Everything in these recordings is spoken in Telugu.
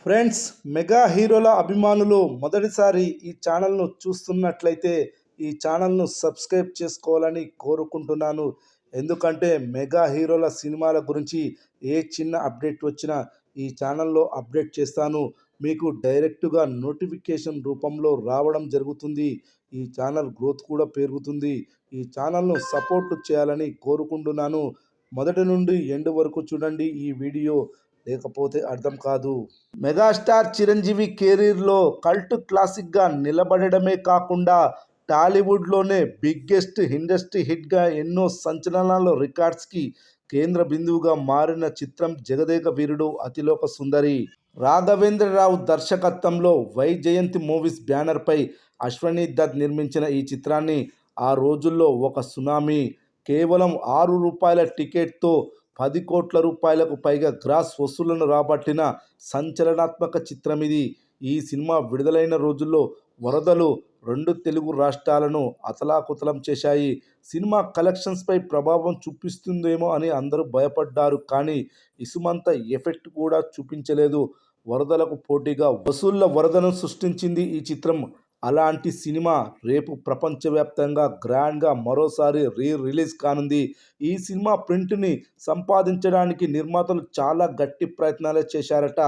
ఫ్రెండ్స్, మెగా హీరోల అభిమానులు మొదటిసారి ఈ ఛానల్ను చూస్తున్నట్లయితే ఈ ఛానల్ను సబ్స్క్రైబ్ చేసుకోవాలని కోరుకుంటున్నాను. ఎందుకంటే మెగా హీరోల సినిమాల గురించి ఏ చిన్న అప్డేట్ వచ్చినా ఈ ఛానల్లో అప్డేట్ చేస్తాను. మీకు డైరెక్టుగా నోటిఫికేషన్ రూపంలో రావడం జరుగుతుంది. ఈ ఛానల్ గ్రోత్ కూడా పెరుగుతుంది. ఈ ఛానల్ను సపోర్ట్ చేయాలని కోరుకుంటున్నాను. మొదటి నుండి ఎండ్ వరకు చూడండి ఈ వీడియో, లేకపోతే అర్థం కాదు. మెగాస్టార్ చిరంజీవి కెరీర్లో కల్ట్ క్లాసిక్గా నిలబడమే కాకుండా టాలీవుడ్లోనే బిగ్గెస్ట్ ఇండస్ట్రీ హిట్గా ఎన్నో సంచలనాల రికార్డ్స్కి కేంద్ర బిందువుగా మారిన చిత్రం జగదేక వీరుడు అతిలోక సుందరి. రాఘవేంద్రరావు దర్శకత్వంలో వైజయంతి మూవీస్ బ్యానర్పై అశ్వనీ దత్ నిర్మించిన ఈ చిత్రాన్ని ఆ రోజుల్లో ఒక సునామీ. కేవలం రూ. 6 టికెట్తో 10 కోట్ల రూపాయలకు పైగా గ్రాస్ వసూళ్లను రాబట్టిన సంచలనాత్మక చిత్రమిది. ఈ సినిమా విడుదలైన రోజుల్లో వరదలు 2 తెలుగు రాష్ట్రాలను అతలాకుతలం చేశాయి. సినిమా కలెక్షన్స్పై ప్రభావం చూపిస్తుందేమో అని అందరూ భయపడ్డారు. కానీ ఇసుమంత ఎఫెక్ట్ కూడా చూపించలేదు. వరదలకు పోటీగా వసూళ్ల వరదను సృష్టించింది ఈ చిత్రం. అలాంటి సినిమా రేపు ప్రపంచవ్యాప్తంగా గ్రాండ్గా మరోసారి రిలీజ్ కానుంది. ఈ సినిమా ప్రింట్ని సంపాదించడానికి నిర్మాతలు చాలా గట్టి ప్రయత్నాలే చేశారట.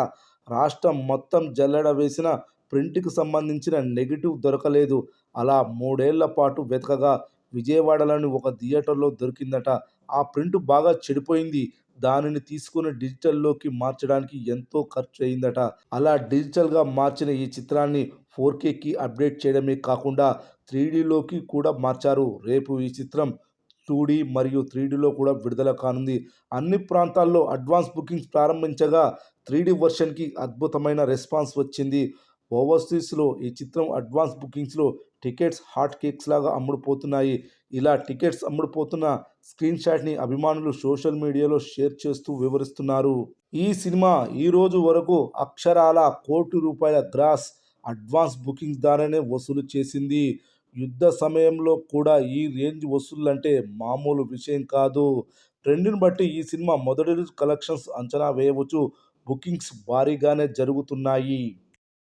రాష్ట్రం మొత్తం జల్లెడ వేసిన ప్రింట్కి సంబంధించిన నెగిటివ్ దొరకలేదు. అలా 3 ఏళ్ల పాటు వెతకగా విజయవాడలోని ఒక థియేటర్లో దొరికిందట. ఆ ప్రింట్ బాగా చెడిపోయింది. దానిని తీసుకుని డిజిటల్లోకి మార్చడానికి ఎంతో ఖర్చు అయిందట. అలా డిజిటల్గా మార్చిన ఈ చిత్రాన్ని 4Kకి అప్డేట్ చేయడమే కాకుండా 3Dలోకి కూడా మార్చారు. రేపు ఈ చిత్రం 2D మరియు 3Dలో కూడా విడుదల కానుంది. అన్ని ప్రాంతాల్లో అడ్వాన్స్ బుకింగ్స్ ప్రారంభించగా 3D వర్షన్కి అద్భుతమైన రెస్పాన్స్ వచ్చింది. ఓవర్సీస్లో ఈ చిత్రం అడ్వాన్స్ బుకింగ్స్లో టికెట్స్ హాట్ కేక్స్ లాగా అమ్ముడుపోతున్నాయి. ఇలా టికెట్స్ అమ్ముడుపోతున్న స్క్రీన్ షాట్ని అభిమానులు సోషల్ మీడియాలో షేర్ చేస్తూ వివరిస్తున్నారు. ఈ సినిమా ఈ రోజు వరకు అక్షరాల ₹1 కోటి గ్రాస్ అడ్వాన్స్ బుకింగ్స్ ద్వారానే వసూలు చేసింది. యుద్ధ సమయంలో కూడా ఈ రేంజ్ వసూళ్లంటే మామూలు విషయం కాదు. ట్రెండ్ని బట్టి ఈ సినిమా మొదటి రోజు కలెక్షన్స్ అంచనా వేయవచ్చు. బుకింగ్స్ భారీగానే జరుగుతున్నాయి.